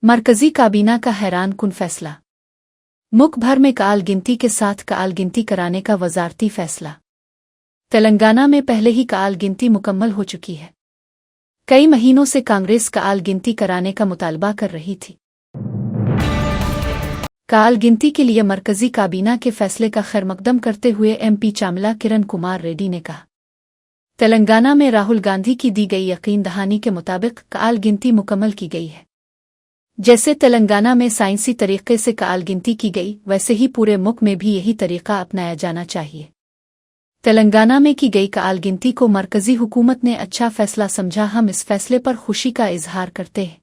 मरकजी काबीना का हैरान कुन फैसला। मुल्क भर में काल गिनती के साथ काल गिनती कराने का वजारती फैसला। तेलंगाना में पहले ही काल गिनती मुकम्मल हो चुकी है। कई महीनों से कांग्रेस काल गिनती कराने का मुतालबा कर रही थी। काल गिनती के लिए मरकजी काबीना के फैसले का खैरमकदम करते हुए MP चामला किरण कुमार रेड्डी ने कहा, तेलंगाना में राहुल गांधी की दी गई यकीन दहानी के मुताबिक काल गिनती मुकम्मल की गई है। जैसे तेलंगाना में साइंसी तरीके से काल गिनती की गई, वैसे ही पूरे मुल्क में भी यही तरीका अपनाया जाना चाहिए। तेलंगाना में की गई काल गिनती को मरकजी हुकूमत ने अच्छा फैसला समझा। हम इस फैसले पर खुशी का इजहार करते हैं।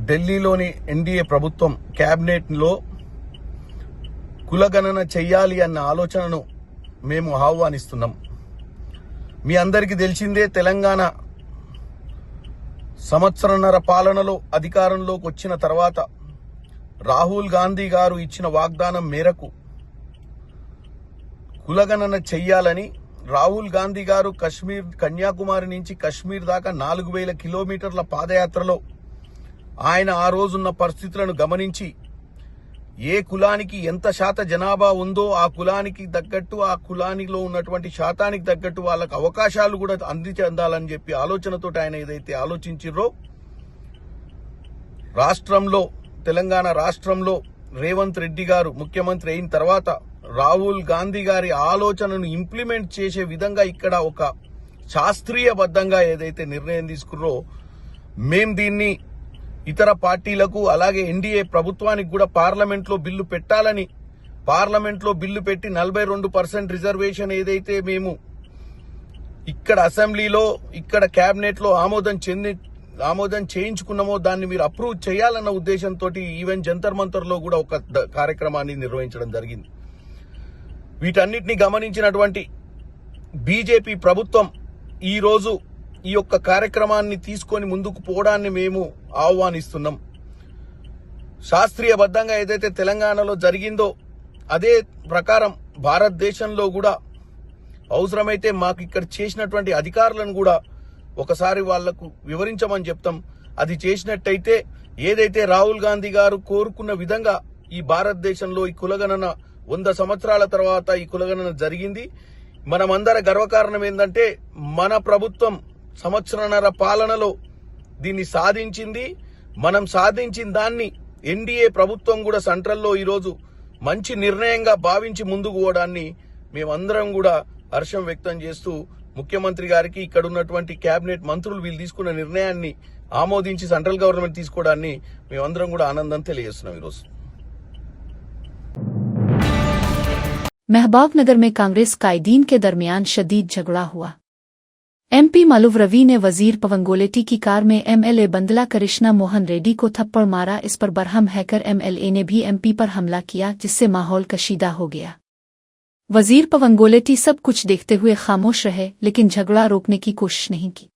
ఢిల్లీలోని ఎన్డీఏ ప్రభుత్వం క్యాబినెట్లో కులగణన చెయ్యాలి అన్న ఆలోచనను మేము ఆహ్వానిస్తున్నాం. మీ అందరికీ తెలిసిందే, తెలంగాణ సంవత్సరన్నర పాలనలో అధికారంలోకి వచ్చిన తర్వాత రాహుల్ గాంధీ గారు ఇచ్చిన వాగ్దానం మేరకు కులగణన చెయ్యాలని రాహుల్ గాంధీ గారు కన్యాకుమారి నుంచి కశ్మీర్ దాకా 4000 కిలోమీటర్ల పాదయాత్రలో ఆయన ఆ రోజున్న పరిస్థితులను గమనించి ఏ కులానికి ఎంత శాత జనాభా ఉందో ఆ కులానికి తగ్గట్టు, ఆ కులానిలో ఉన్నటువంటి శాతానికి తగ్గట్టు వాళ్ళకు అవకాశాలు కూడా అందించాలని చెప్పి ఆలోచనతో ఆయన ఏదైతే ఆలోచించిర్రో, రాష్ట్రంలో తెలంగాణ రాష్ట్రంలో రేవంత్ రెడ్డి గారు ముఖ్యమంత్రి అయిన తర్వాత రాహుల్ గాంధీ గారి ఆలోచనను ఇంప్లిమెంట్ చేసే విధంగా ఇక్కడ ఒక శాస్త్రీయబద్ధంగా ఏదైతే నిర్ణయం తీసుకుర్రో, మేం దీన్ని ఇతర పార్టీలకు అలాగే ఎన్డీఏ ప్రభుత్వానికి కూడా పార్లమెంట్లో బిల్లు పెట్టాలని, పార్లమెంట్లో బిల్లు పెట్టి 42% రిజర్వేషన్ ఏదైతే మేము ఇక్కడ అసెంబ్లీలో ఇక్కడ కేబినెట్ లో ఆమోదం చేయించుకున్నామో దాన్ని మీరు అప్రూవ్ చేయాలన్న ఉద్దేశంతో ఈవెన్ జంతర్ మంతర్ లో కూడా ఒక కార్యక్రమాన్ని నిర్వహించడం జరిగింది. వీటన్నిటిని గమనించినటువంటి బీజేపీ ప్రభుత్వం ఈ రోజు ఈ యొక్క కార్యక్రమాన్ని తీసుకొని ముందుకు పోవడాన్ని మేము ఆహ్వానిస్తున్నాం. శాస్త్రీయబద్ధంగా ఏదైతే తెలంగాణలో జరిగిందో అదే ప్రకారం భారతదేశంలో కూడా అవసరమైతే మాకు ఇక్కడ చేసినటువంటి అధికారులను కూడా ఒకసారి వాళ్లకు వివరించమని చెప్తాం. అది చేసినట్టయితే ఏదైతే రాహుల్ గాంధీ గారు కోరుకున్న విధంగా ఈ భారతదేశంలో ఈ కులగణన 100 సంవత్సరాల తర్వాత ఈ కులగణన జరిగింది. మనమందర గర్వకారణం ఏంటంటే మన ప్రభుత్వం సంవత్సరన్నర పాలనలో దీన్ని సాధించింది. మనం సాధించిన దాన్ని ఎన్డీఏ ప్రభుత్వం కూడా సెంట్రల్లో ఈరోజు మంచి నిర్ణయంగా భావించి ముందుకు పోవడాన్ని మేమందరం కూడా హర్షం వ్యక్తం చేస్తూ ముఖ్యమంత్రి గారికి ఇక్కడ ఉన్నటువంటి కేబినెట్ మంత్రులు వీళ్ళు తీసుకున్న నిర్ణయాన్ని ఆమోదించి సెంట్రల్ గవర్నమెంట్ తీసుకోవడాన్ని మేమందరం కూడా ఆనందం తెలియజేస్తున్నాం. ఈరోజు महबूब नगर में कांग्रेस कायदीन के दरमियान शदीद झगड़ा हुआ। MP मालूव रवि ने वजीर पवंगोलेटी की कार में MLA बंदला कृष्णा मोहन रेड्डी को थप्पड़ मारा। इस पर बरहम हैकर MLA ने भी MP पर हमला किया, जिससे माहौल कशीदा हो गया। वजीर पवंगोलेटी सब कुछ देखते हुए खामोश रहे, लेकिन झगड़ा रोकने की कोशिश नहीं की।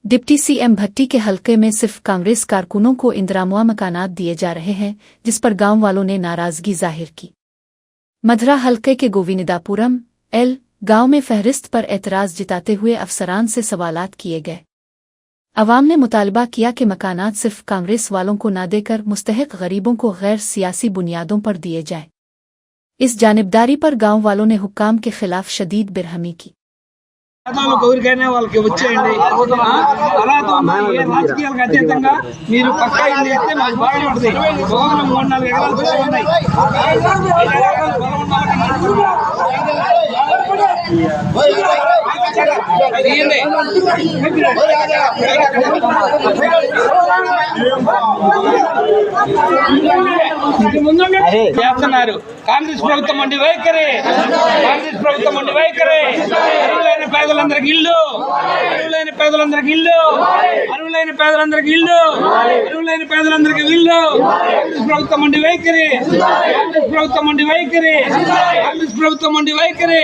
डिप्टी CM भट्टी के हलके में सिर्फ कांग्रेस कारकुनों को इंदिरामुआ मकानात दिए जा रहे हैं, जिस पर गांव वालों ने नाराजगी जाहिर की। मधरा हलके के गोविंदापुरम L गांव में फहरिस्त पर एतराज जताते हुए अफसरान से सवालात किए गए। अवाम ने मुतालबा किया कि मकानात सिर्फ कांग्रेस वालों को न देकर मुस्तहिक गरीबों को गैर सियासी बुनियादों पर दिए जाएं। इस जानिबदारी पर गांव वालों ने हुक्काम के खिलाफ शदीद बिरहमी की। ఎవరికైనా వాళ్ళకి వచ్చేయండి. అలాతో రాజకీయాలకు అతీతంగా మీరు పక్కా ఇల్లు ఇస్తే మాకు బాగానే ఉంటుంది. భూములు 3-4 ఎకరాలు పొలం ఉన్నాయి. చేస్తున్నారు. కాంగ్రెస్ ప్రభుత్వం ఉండి వైఖరి, కాంగ్రెస్ ప్రభుత్వం ఉండి వైఖరి. అర్హులైన పేదలందరికి ఇల్లు, అర్హులైన పేదలందరికి ఇల్లు, అర్హులైన పేదలందరికి ఇల్లు, అర్హులైన పేదలందరికి ఇల్లు. కాంగ్రెస్ ప్రభుత్వం ఉండి వైఖరి, కాంగ్రెస్ ప్రభుత్వం ఉండి వైఖరి, కాంగ్రెస్ ప్రభుత్వం ఉండి వైఖరి,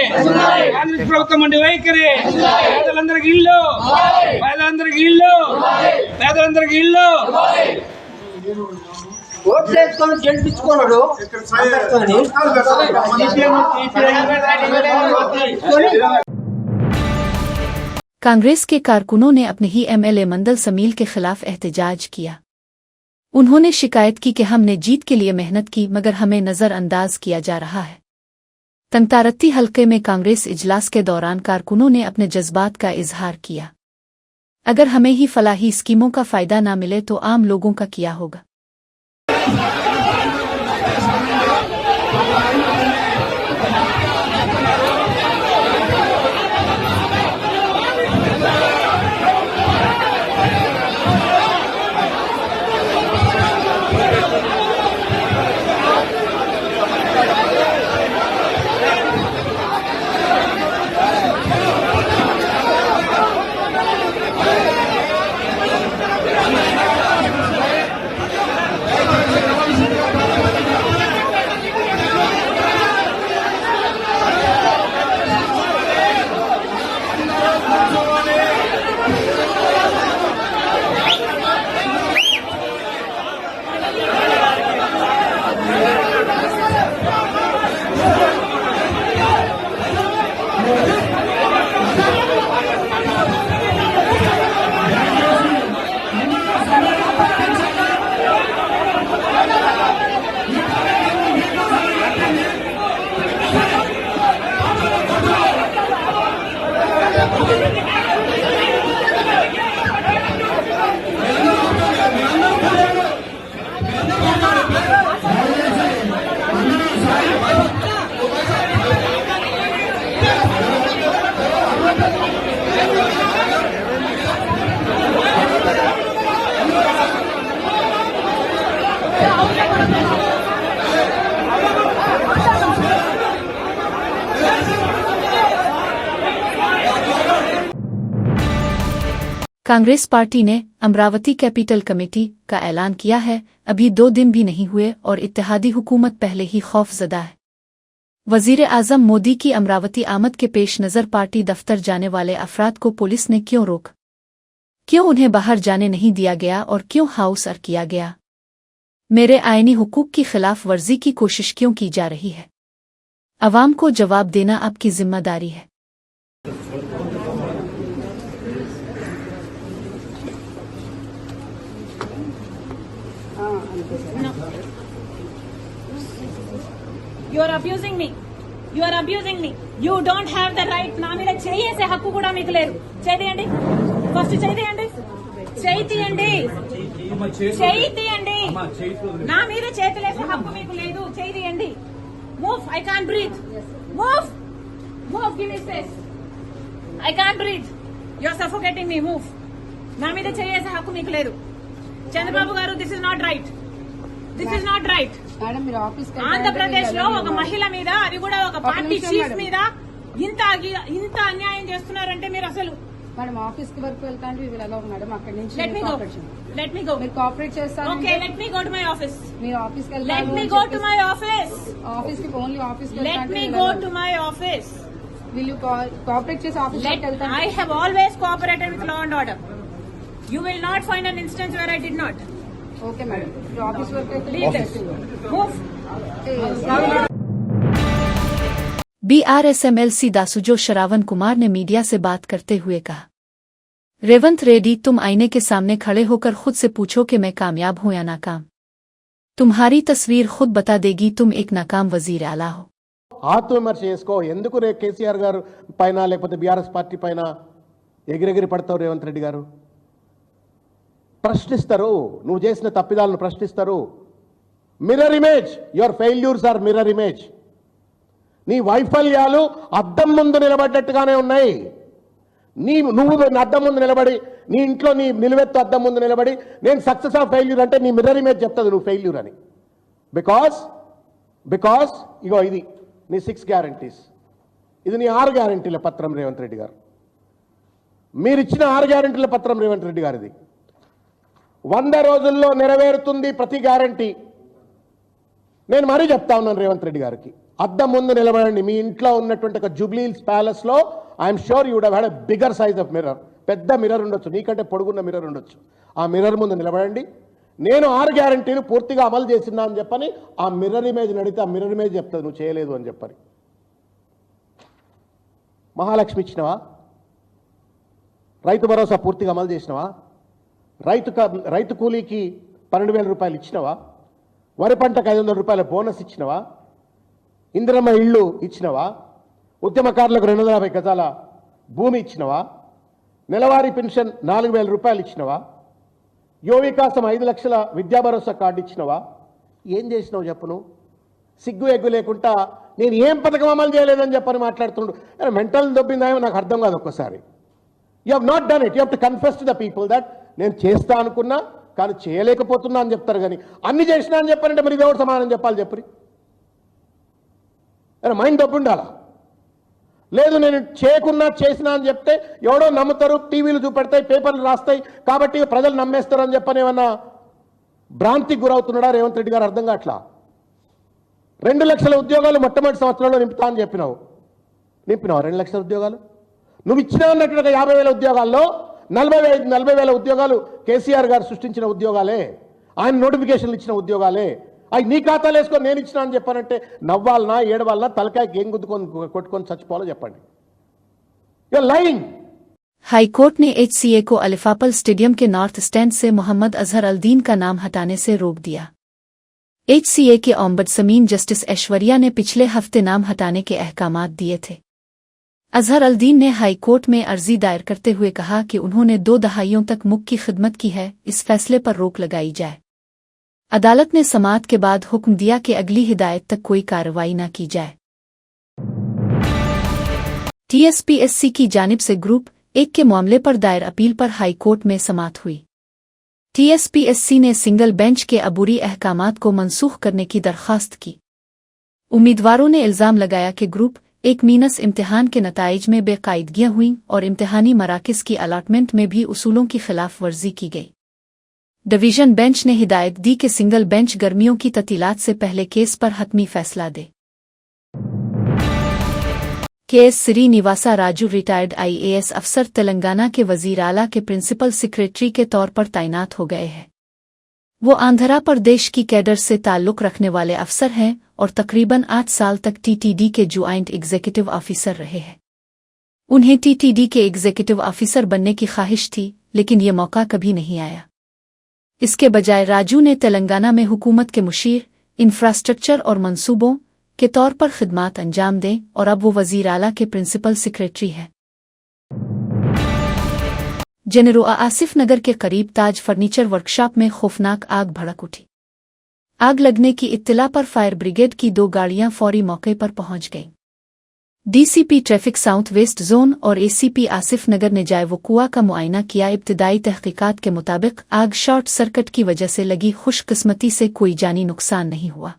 కాంగ్రెస్ ప్రభుత్వం ఉండి వైఖరి. పేదలందరికి ఇల్లు, పేదలందరికి ఇల్లు, పేదలందరికి ఇల్లు. ఓట్లేసుకొని గెలిపించుకున్నాడు. कांग्रेस के कारकुनों ने अपने ही एमएलए मंदल समील के खिलाफ एहतजाज किया। उन्होंने शिकायत की कि हमने जीत के लिए मेहनत की मगर हमें नज़रअंदाज किया जा रहा है। तंगतारत्ती हलके में कांग्रेस इजलास के दौरान कारकुनों ने अपने जज्बात का इजहार किया। अगर हमें ही फलाही स्कीमों का फ़ायदा ना मिले तो आम लोगों का क्या होगा। कांग्रेस पार्टी ने अमरावती कैपिटल कमेटी का ऐलान किया है। अभी 2 दिन भी नहीं हुए और इत्तेहादी हुकूमत पहले ही खौफजदा है। वजीर आजम मोदी की अमरावती आमद के पेश नज़र पार्टी दफ्तर जाने वाले अफराद को पुलिस ने क्यों रोक, क्यों उन्हें बाहर जाने नहीं दिया गया और क्यों हाउस अरेस्ट किया गया। मेरे आईनी हुकूक की खिलाफ वर्जी की कोशिश क्यों की जा रही है। अवाम को जवाब देना आपकी जिम्मेदारी है। You are abusing me. You are abusing me. You don't have the right. నా మీద చేయేసే హక్కు కూడా మీకు లేదు. చేయండి. ఫస్ట్ చేయండి. చేయండి. చేయండి. నా మీద చేతులేసే హక్కు మీకు లేదు. చేయండి. Move. I can't breathe. Move. Move. Give me space. I can't breathe. You are suffocating me. Move. నా మీద చేయేసే హక్కు మీకు లేదు. చంద్రబాబు గారు, this is not right. This is not right. Andhra Pradesh లో ఒక మహిళ మీద, అది కూడా ఒక పార్టీ చీఫ్ మీద ఇంత అన్యాయం చేస్తున్నారంటే మీరు అసలు మేడం ఆఫీస్ కి వర్క్ వెళ్తాంటే ఎలా మేడం అక్కడి నుంచి లెట్ మీ గో మీరు కోఆపరేట్ చేస్తారు. Okay, let me go to my office. మీరు ఆఫీస్ కి let me go to my office. Office కి ఓన్లీ ఆఫీస్ కి let me go to my office. Will you cooperate చేసి office కి వెళ్తాను. I have always cooperated with law and order. You will not find an instance where I did not. Okay madam, office work Move. BRSMLC Dasoju Shravan Kumar ने media से बात करते हुए कहा, रेवंत रेड्डी, तुम आईने के सामने खड़े होकर खुद से पूछो कि मैं कामयाब हूं या नाकाम। तुम्हारी तस्वीर खुद बता देगी तुम एक नाकाम वजीर आला हो। ఆత్మవిమర్శ చేసుకో. ఎందుకు రే కేసీఆర్ గారు పైన లేకపోతే బీఆర్ఎస్ పార్టీ పైన ఎగిరెగిరి పడతావు? రేవంత్ రెడ్డి గారు ప్రశ్నిస్తారు, నువ్వు చేసిన తప్పిదాలను ప్రశ్నిస్తారు. Mirror image, your failures are mirror image. నీ వైఫల్యాలు అద్దం ముందు నిలబడ్డట్టుగానే ఉన్నాయి. నువ్వు అద్దం ముందు నిలబడి, నీ ఇంట్లో నీ నిలువెత్తు అద్దం ముందు నిలబడి నేను సక్సెస్ ఆఫ్ ఫెయిల్యూర్ అంటే నీ మిర్రర్ ఇమేజ్ చెప్తుంది నువ్వు ఫెయిల్యూర్ అని. బికాస్ ఇగో ఇది నీ 6 గ్యారంటీస్, ఇది నీ 6 గ్యారంటీల పత్రం రేవంత్ రెడ్డి గారు. మీరిచ్చిన 6 గ్యారంటీల పత్రం రేవంత్ రెడ్డి గారిది. 100 రోజుల్లో నెరవేరుతుంది ప్రతి గ్యారంటీ. నేను మరీ చెప్తా ఉన్నాను రేవంత్ రెడ్డి గారికి, అద్దం ముందు నిలబడండి. మీ ఇంట్లో ఉన్నటువంటి ఒక జూబ్లీహిల్స్ ప్యాలెస్ లో I'm sure you would have had a bigger size of mirror. పెద్ద మిర్రర్ ఉండొచ్చు, నీకంటే పొడుగున్న మిర్రర్ ఉండొచ్చు. ఆ మిర్రర్ ముందు నిలబడండి. నేను 6 గ్యారంటీలు పూర్తిగా అమలు చేసిందా అని చెప్పని ఆ మిర్రర్ ఇమేజ్ నడితే ఆ మిర్రర్ ఇమేజ్ చెప్తుంది నువ్వు చేయలేదు అని చెప్పని. మహాలక్ష్మి ఇచ్చినవా? రైతు భరోసా పూర్తిగా అమలు చేసినవా? రైతు కూలీకి 12,000 రూపాయలు ఇచ్చినవా? వరి పంటకు 500 రూపాయల బోనస్ ఇచ్చినవా? ఇందిరమ్మ ఇళ్ళు ఇచ్చినవా? ఉద్యమకారులకు 250 గజాల భూమి ఇచ్చినవా? నెలవారీ పెన్షన్ 4,000 రూపాయలు ఇచ్చినవా? యువ వికాసం 5 లక్షల విద్యా భరోసా కార్డు ఇచ్చినవా? ఏం చేసినావు చెప్పును? సిగ్గు ఎగ్గు లేకుండా నేను ఏం పథకం అమలు చేయలేదని చెప్పని మాట్లాడుతుండు. మెంటల్ దొబ్బిందామో నాకు అర్థం కాదు. ఒక్కసారి you have not done it. You have to confess to the people that నేను చేస్తా అనుకున్నా కానీ చేయలేకపోతున్నా అని చెప్తారు. కానీ అన్ని చేసినా అని చెప్పారంటే మరి ఇది ఎవరు సమాధానం చెప్పాలి చెప్పరి? మైండ్ దొబ్బి ఉండాలా? లేదు నేను చేయకున్నా చేసినా అని చెప్తే ఎవడో నమ్ముతారు, టీవీలు చూపెడతాయి, పేపర్లు రాస్తాయి కాబట్టి ప్రజలు నమ్మేస్తారు అని చెప్పని ఏమన్నా భ్రాంతికి గురవుతున్నాడా రేవంత్ రెడ్డి గారు? అర్థం కావట్లా. 2 లక్షల ఉద్యోగాలు మొట్టమొదటి సంవత్సరంలో నింపుతా అని చెప్పినావు. నింపినావు 2 లక్షల ఉద్యోగాలు? నువ్వు ఇచ్చినా అన్నట్టుగా 50,000 ఉద్యోగాల్లో 40,000 ఉద్యోగాలు కేసీఆర్ గారు సృష్టించిన ఉద్యోగాలే, ఆయన నోటిఫికేషన్లు ఇచ్చిన ఉద్యోగాలే. అవి నీ ఖాతాలు వేసుకొని నేను ఇచ్చినా అని చెప్పానంటే నవ్వాలనా ఏడవాలనా తలకాయకి ఏం గుద్దుకొని కొట్టుకొని చచ్చిపోవాలో చెప్పండి. You are lying. हाईकोर्ट ने HCA को अलिफापल स्टेडियम के नॉर्थ स्टैंड से मोहम्मद अजहर अल्दीन का नाम हटाने से रोक दिया। HCA के ओम्बड्समैन जस्टिस ऐश्वर्या ने पिछले हफ्ते नाम हटाने के अहकामात दिए थे। अजहर अल्दीन ने हाईकोर्ट में अर्जी दायर करते हुए कहा कि उन्होंने 2 दहाइयों तक मुल्क की खिदमत की है, इस फैसले पर रोक लगाई जाए। अदालत ने समाअत के बाद हुक्म दिया कि अगली हिदायत तक कोई कार्रवाई न की जाए। TSPSC की जानिब से ग्रुप 1 के मामले पर दायर अपील पर हाईकोर्ट में समाअत हुई। TSPSC ने सिंगल बेंच के अबूरी अहकामात को मनसूख करने की दरख्वास्त की। उम्मीदवारों ने इल्ज़ाम लगाया कि ग्रुप 1 मीनस इम्तिहान के नताइज में बेकायदगियाँ हुईं और इम्तिहानी मराकिज़ की अलाटमेंट में भी उसूलों की खिलाफ वर्जी की गई। डिवीजन बेंच ने हिदायत दी कि सिंगल बेंच गर्मियों की ततीलात से पहले केस पर हतमी फैसला दे। KS Srinivasa Raju retired IAS अफसर तेलंगाना के वजीर आला के प्रिंसिपल सेक्रेटरी के तौर पर तैनात हो गए हैं। वो आंध्रा प्रदेश की कैडर से ताल्लुक़ रखने वाले अफसर हैं और तकरीबन 8 साल तक TTD के ज्वाइंट एग्जीक्यूटिव ऑफिसर रहे हैं। उन्हें TTD के एग्जीक्यूटिव ऑफिसर बनने की ख्वाहिश थी, लेकिन ये मौका कभी नहीं आया। इसके बजाय राजू ने तेलंगाना में हुकूमत के मुशीर, इंफ्रास्ट्रक्चर और मंसूबों के तौर पर खिदमात अंजाम दें और अब वो वजीर आला के प्रिंसिपल सेक्रेटरी हैं। जनरोआ आसिफ नगर के करीब ताज फर्नीचर वर्कशॉप में खौफनाक आग भड़क उठी। आग लगने की इत्तला पर फायर ब्रिगेड की 2 गाड़ियां फौरी मौके पर पहुंच गईं। DCP traffic south west zone और ACP आसिफ नगर ने जाए वकुआ का मुआयना किया। इब्तिदाई तहकीकात के मुताबिक आग शॉर्ट सर्किट की वजह से लगी, खुशकिस्मती से कोई जानी नुकसान नहीं हुआ।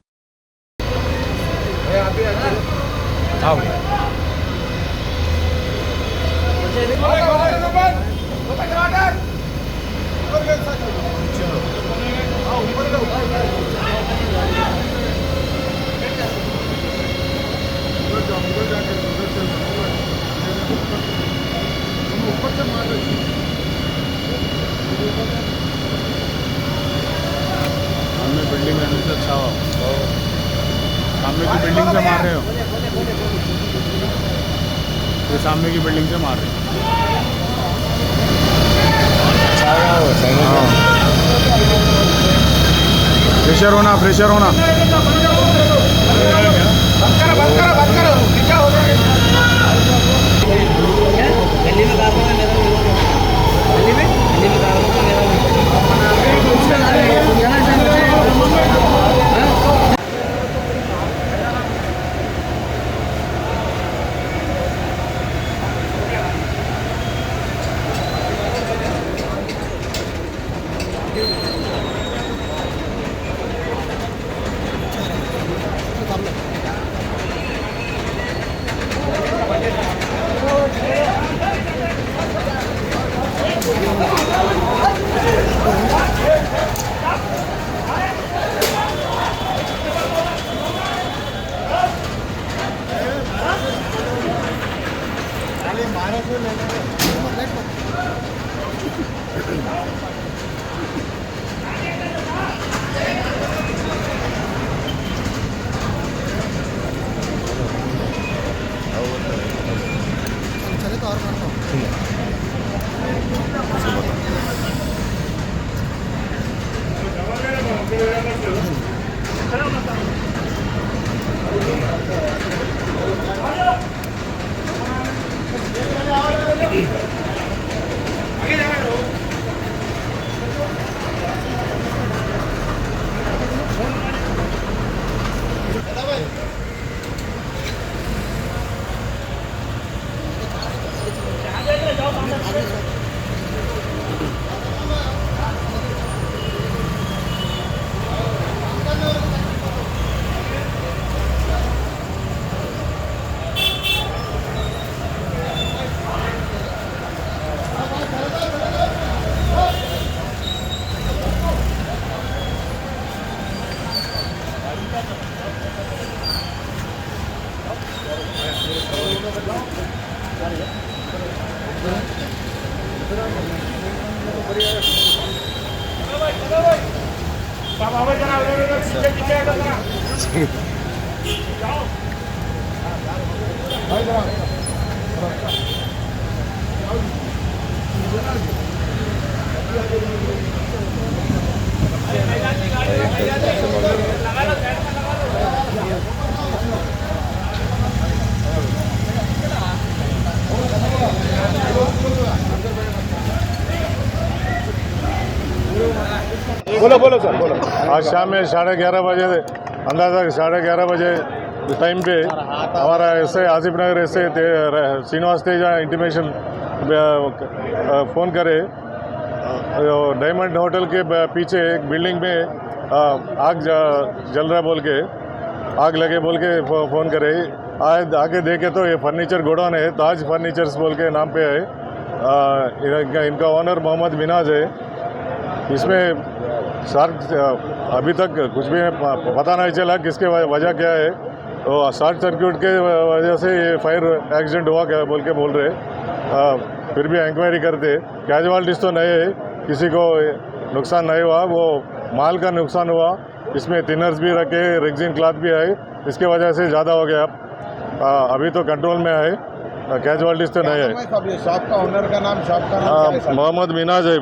बिल्डिंग में से अच्छा हो, सामने की बिल्डिंग से मार रहे हो, ये सामने की बिल्डिंग से मार रहे हो। प्रेशर होना, प्रेशर होना। बोलो सर बोलो। आज शाम में 11:30 बजे अंदाजा 11:30 बजे टाइम पे हमारा ऐसे आसिफ नगर ऐसे श्रीनिवास तेजा इंटीमेशन फ़ोन करे डायमंड होटल के पीछे एक बिल्डिंग में आग जल रहा बोल के आग लगे बोल के फ़ोन करे। आगे देखे तो ये फर्नीचर गोडाउन है, ताज फर्नीचर्स बोल के नाम पे है। इनका ओनर मोहम्मद मिनाज है। इसमें अभी तक कुछ भी पता नहीं चला किसके वजह क्या है। तो शॉर्ट सर्किट के वजह से ये फायर एक्सीडेंट हुआ क्या बोल के बोल रहे। फिर भी इंक्वायरी करते कैजुअलिटीज तो नहीं है, किसी को नुकसान नहीं हुआ, वो माल का नुकसान हुआ। इसमें थिनर्स भी रखे, रेक्सिन क्लॉथ भी है, इसके वजह से ज़्यादा हो गया। अभी तो कंट्रोल में है, कैजुअलिटीज तो नहीं है। शॉप का ओनर का नाम मोहम्मद मिनाज है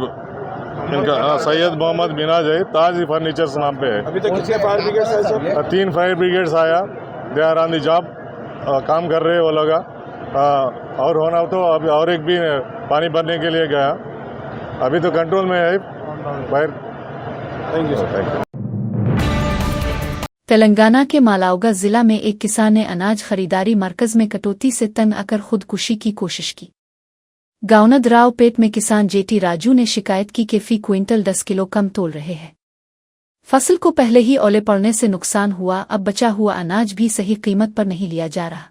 इनका, सैयद मोहम्मद मिनाज है, ताज फर्नीचर्स नाम पे है। अभी तक कितने फायर ब्रिगेड्स आए सर? 3 फायर ब्रिगेड्स आया, they are on the job, काम कर रहे हैं वो लोग। और होना तो अभी और एक भी पानी भरने के लिए गया, अभी तो कंट्रोल में है fire. Thank you sir. Telangana के मालाउगा जिला में एक किसान ने अनाज खरीदारी मरकज में कटौती से तंग आकर खुदकुशी की कोशिश की। गावनद राव पेट में किसान जेटी राजू ने शिकायत की कि फी क्विंटल 10 किलो कम तोल रहे हैं। फसल को पहले ही ओले पड़ने से नुकसान हुआ, अब बचा हुआ अनाज भी सही कीमत पर नहीं लिया जा रहा।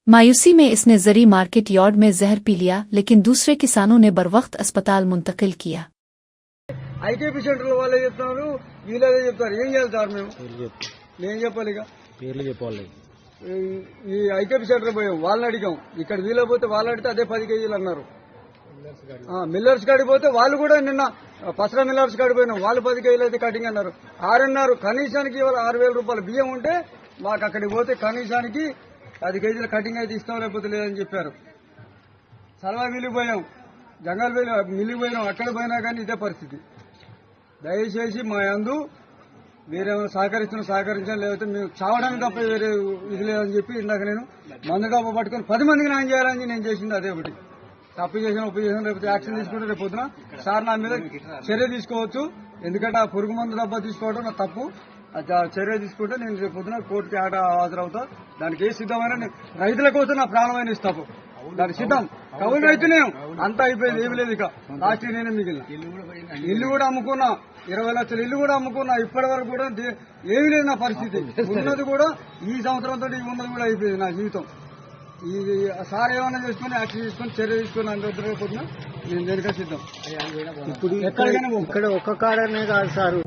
मायूसी में इसने जरी मार्केट यार्ड में जहर पी लिया, लेकिन दूसरे किसानों ने बरवक्त अस्पताल मुंतकिल किया। ఐకేపీ సెంటర్ వాళ్ళే చెప్తున్నారు, వీళ్ళదే చెప్తారు. ఏం చేయాలి సార్? నేను చెప్పాలి. ఇక పేర్లు చెప్పాలి. ఈ ఐకేపీ సెంటర్ పోయాం, వాళ్ళని అడిగాం. ఇక్కడ వీళ్ళ పోతే వాళ్ళు అడిగితే అదే 10 కేజీలు అన్నారు. మిల్లర్స్ కాడికి పోతే వాళ్ళు కూడా నిన్న పసరా మిల్లర్స్ కాడికి పోయినాం, వాళ్ళు 10 కేజీలు అయితే కటింగ్ అన్నారు. 6 అన్నారు. కనీసానికి ఇవాళ 6,000 రూపాయలు బియ్యం ఉంటే మాకు అక్కడికి పోతే కనీసానికి 10 కేజీల కటింగ్ అయితే ఇస్తాం, లేకపోతే లేదని చెప్పారు. సలవా మిల్లికి పోయాం, జంగల్ మిల్లికి పోయినాం, అక్కడ పోయినా కానీ ఇదే పరిస్థితి. దయచేసి మా యందు వేరేమైనా సహకరించాలి, లేకపోతే మేము చావడానికి తప్ప వేరే ఇది లేదని చెప్పి ఇందాక నేను మందు డబ్బా పట్టుకొని 10 మందికి న్యాయం చేయాలని నేను చేసింది అదే ఒకటి. తప్పు చేసిన ఒప్పు చేసిన లేకపోతే యాక్షన్ తీసుకుంటే రేపు పొద్దున సార్ నా మీద చర్య తీసుకోవచ్చు. ఎందుకంటే ఆ పురుగు మందు డబ్బా తీసుకోవడం నా తప్పు. చర్య తీసుకుంటే నేను రేపు పొద్దున కోర్టుకి హాజరవుతా. దానికి ఏ సిద్ధమైన రైతుల కోసం నా ప్రాణమైన ఇస్తాను, దానికి సిద్ధం. కౌలు రైతునే అంతా అయిపోయింది, ఏమి లేదు. ఇక లాస్ట్ నేనే మిగిలిన ఇల్లు కూడా అమ్ముకున్నా, 20 లక్షల ఇల్లు కూడా అమ్ముకున్నా. ఇప్పటి వరకు కూడా ఏమీ లేదు నా పరిస్థితి. ఉన్నది కూడా ఈ సంవత్సరంతో ఉన్నది కూడా అయిపోయింది నా జీవితం. ఈ సార్ ఏమన్నా చేసుకుని యాక్షన్ తీసుకొని చర్య తీసుకుని అందరిపోతున్నా నేను దేనికై సిద్ధం. ఇప్పుడు ఇక్కడ ఒక్క కాడనే కాదు సార్.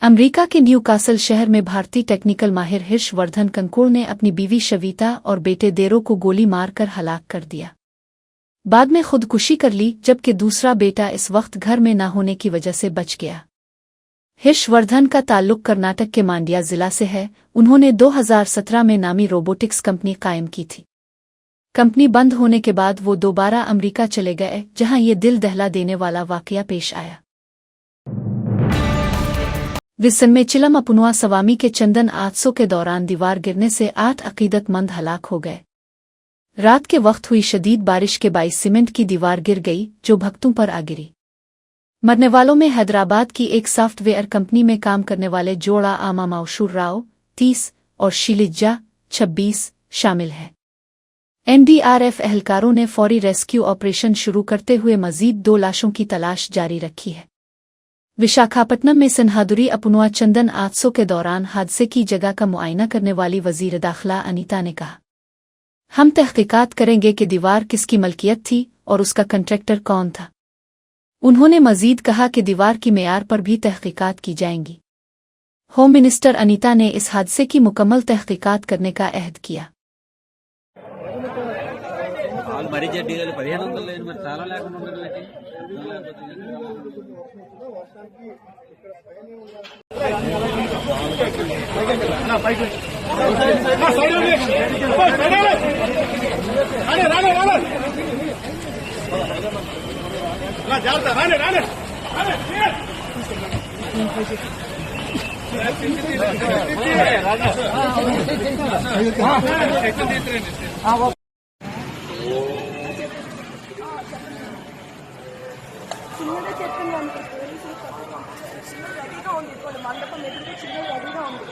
अमरीका के न्यू कासल शहर में भारतीय टेक्निकल माहिर हर्षवर्धन कंकोड़ ने अपनी बीवी शविता और बेटे देरो को गोली मारकर हलाक कर दिया। बाद में खुदकुशी कर ली, जबकि दूसरा बेटा इस वक्त घर में न होने की वजह से बच गया। हर्षवर्धन का ताल्लुक कर्नाटक के मांड्या जिला से है। उन्होंने 2017 में नामी रोबोटिक्स कंपनी कायम की थी। कंपनी बंद होने के बाद वो दोबारा अमरीका चले गए, जहां ये दिल दहला देने वाला वाकया पेश आया। विसन में चिलम अपनुआ सवामी के चंदन आत्सों के दौरान दीवार गिरने से 8 अकीदतमंद हलाक हो गए। रात के वक्त हुई शदीद बारिश के बाइस सीमेंट की दीवार गिर गई, जो भक्तों पर आ गिरी। मरने वालों में हैदराबाद की एक सॉफ्टवेयर कंपनी में काम करने वाले जोड़ा आमा माउशूर राव 30 और शिलिजा 26 शामिल हैं। एनडीआरएफ एहलकारों ने फौरी रेस्क्यू ऑपरेशन शुरू करते हुए मजीद 2 लाशों की तलाश जारी रखी है। विशाखापट्टनम में सनहादुरी अपनुआ चंदन आत्सों के दौरान हादसे की जगह का मुआयना करने वाली वजीर दाखिला अनीता ने कहा, हम तहकीकात करेंगे कि दीवार किसकी मलकियत थी और उसका कंट्रैक्टर कौन था। उन्होंने मजीद कहा कि दीवार की मेयार पर भी तहकीकात की जाएंगी। होम मिनिस्टर अनीता ने इस हादसे की मुकम्मल तहकीकात करने का अहद किया। మరీ జడ్డీలు 1500 లేదు మరి చాలా లేకుండా ఉండదు ఏంటి? చిన్నగా చెప్పింది అనుకో చిన్న రెడీగా ఉంది ఇప్పుడు మండపం ఎదురుగా చిన్న రెడీగా ఉంది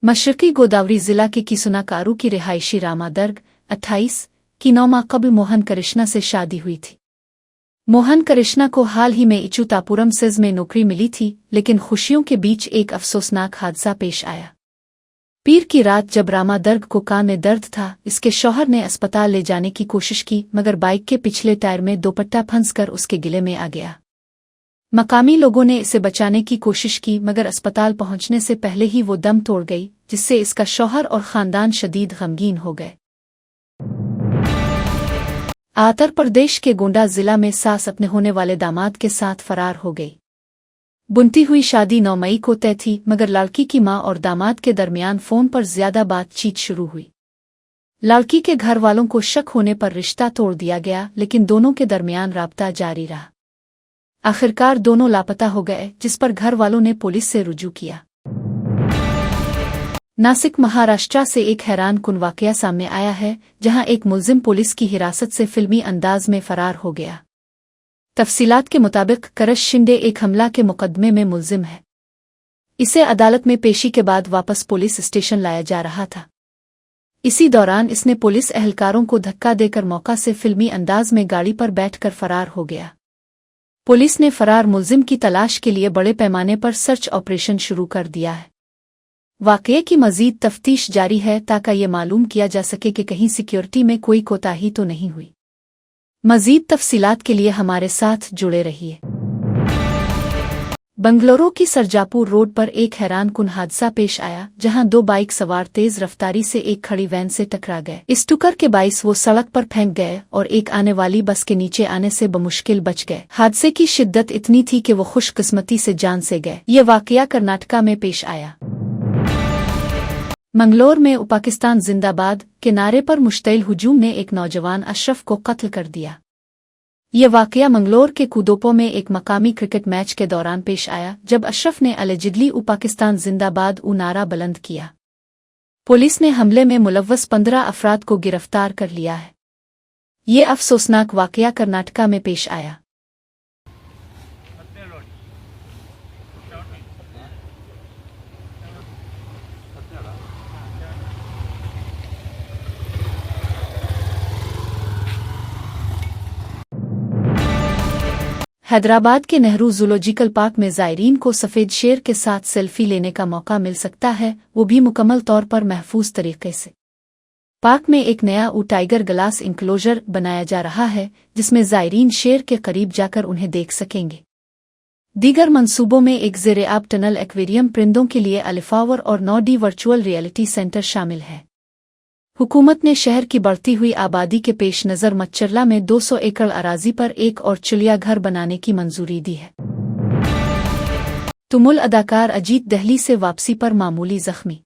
मशरकी गोदावरी जिला के किसुनाकारू की रिहायशी रामादर्ग 28 की 9 माह कबल मोहन कृष्णा से शादी हुई थी। मोहन कृष्णा को हाल ही में इचुतापुरम सिज में नौकरी मिली थी, लेकिन खुशियों के बीच एक अफसोसनाक हादसा पेश आया। पीर की रात जब रामादर्ग को कान में दर्द था, इसके शौहर ने अस्पताल ले जाने की कोशिश की, मगर बाइक के पिछले टायर में दोपट्टा फंसकर उसके गिले में आ गया। मकामी लोगों ने इसे बचाने की कोशिश की, मगर अस्पताल पहुंचने से पहले ही वो दम तोड़ गई, जिससे इसका शौहर और खानदान शदीद गमगीन हो गए। उत्तर प्रदेश के गोंडा जिला में सास अपने होने वाले दामाद के साथ फरार हो गई। बुनती हुई शादी 9 मई को तय थी, मगर लड़की की मां और दामाद के दरमियान फोन पर ज्यादा बातचीत शुरू हुई। लड़की के घर वालों को शक होने पर रिश्ता तोड़ दिया गया, लेकिन दोनों के दरमियान राब्ता जारी रहा। आखिरकार दोनों लापता हो गए, जिस पर घर वालों ने पुलिस से रुजू किया। नासिक महाराष्ट्र से एक हैरान कुन वाकया सामने आया है, जहां एक मुलजिम पुलिस की हिरासत से फिल्मी अंदाज में फरार हो गया। तफसीलात के मुताबिक करश शिंदे एक हमला के मुकदमे में मुलजिम है। इसे अदालत में पेशी के बाद वापस पुलिस स्टेशन लाया जा रहा था। इसी दौरान इसने पुलिस एहलकारों को धक्का देकर मौका से फिल्मी अंदाज में गाड़ी पर बैठकर फरार हो गया। पुलिस ने फरार मुलजिम की तलाश के लिए बड़े पैमाने पर सर्च ऑपरेशन शुरू कर दिया है। वाकये की मजीद तफ्तीश जारी है, ताकि ये मालूम किया जा सके कि कहीं सिक्योरिटी में कोई कोताही तो नहीं हुई। मजीद तफसीलात के लिए हमारे साथ जुड़े रहिए। बंगलुरु की सरजापुर रोड पर एक हैरानकुन हादसा पेश आया, जहां 2 बाइक सवार तेज रफ्तारी से एक खड़ी वैन से टकरा गए। इस टक्कर के बाइस वो सड़क पर फेंक गए और एक आने वाली बस के नीचे आने से बमुश्किल बच गए। हादसे की शिद्दत इतनी थी कि वो खुशकिस्मती से जान से गए। ये वाकया कर्नाटका में पेश आया। मंगलोर में पाकिस्तान जिंदाबाद के नारे पर मुश्तइल हुजूम ने एक नौजवान अशरफ को कत्ल कर दिया। ये वाकया मंगलोर के कुदोपो में एक मकामी क्रिकेट मैच के दौरान पेश आया, जब अशरफ ने अलेजिडली पाकिस्तान जिंदाबाद नारा बुलंद किया। पुलिस ने हमले में मुलव्वस 15 अफराद को गिरफ्तार कर लिया है। ये अफसोसनाक वाकया कर्नाटका में पेश आया। हैदराबाद के नेहरू जूलॉजिकल पार्क में ज़ायरीन को सफ़ेद शेर के साथ सेल्फी लेने का मौका मिल सकता है, वो भी मुकम्मल तौर पर महफूज तरीके से। पार्क में एक नया टाइगर ग्लास इंक्लोजर बनाया जा रहा है, जिसमें ज़ायरीन शेर के करीब जाकर उन्हें देख सकेंगे। दीगर मंसूबों में एक ज़ेर-आब टनल एक्वेरियम, परिंदों के लिए अलिफावर और 9D वर्चुअल रियलिटी सेंटर शामिल है। हुकूमत ने शहर की बढ़ती हुई आबादी के पेश नज़र मच्चरला में 200 एकड़ अराजी पर एक और चिड़ियाघर बनाने की मंजूरी दी है। तुमुल अदाकार अजीत दिल्ली से वापसी पर मामूली जख्मी।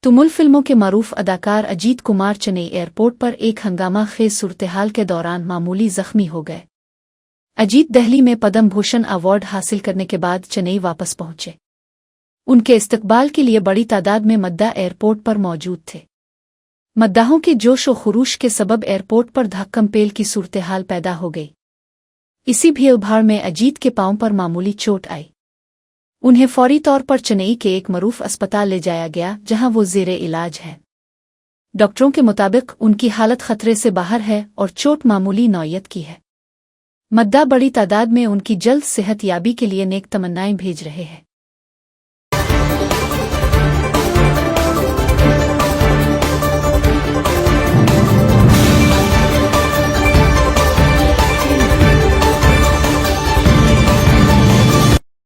तुमुल फिल्मों के मारूफ अदाकार अजीत कुमार चेन्नई एयरपोर्ट पर एक हंगामा खेज सूरत-ए-हाल के दौरान मामूली जख्मी हो गए। अजीत दिल्ली में पद्म भूषण अवार्ड हासिल करने के बाद चेन्नई वापस पहुंचे। उनके इस्तकबाल के लिए बड़ी तादाद में मद्दा एयरपोर्ट पर मौजूद थे। मद्दाहों के जोश व खुरूश के सबब एयरपोर्ट पर धक्कम-पेल की सूरत-ए-हाल पैदा हो गई। इसी भीड़-भाड़ में अजीत के पांव पर मामूली चोट आई। उन्हें फौरी तौर पर चेन्नई के एक मरूफ अस्पताल ले जाया गया, जहां वो ज़ेरे इलाज है। डॉक्टरों के मुताबिक उनकी हालत खतरे से बाहर है और चोट मामूली नौयत की है। मद्दा बड़ी तादाद में उनकी जल्द सेहत याबी के लिए नेक तमन्नाएं भेज रहे हैं।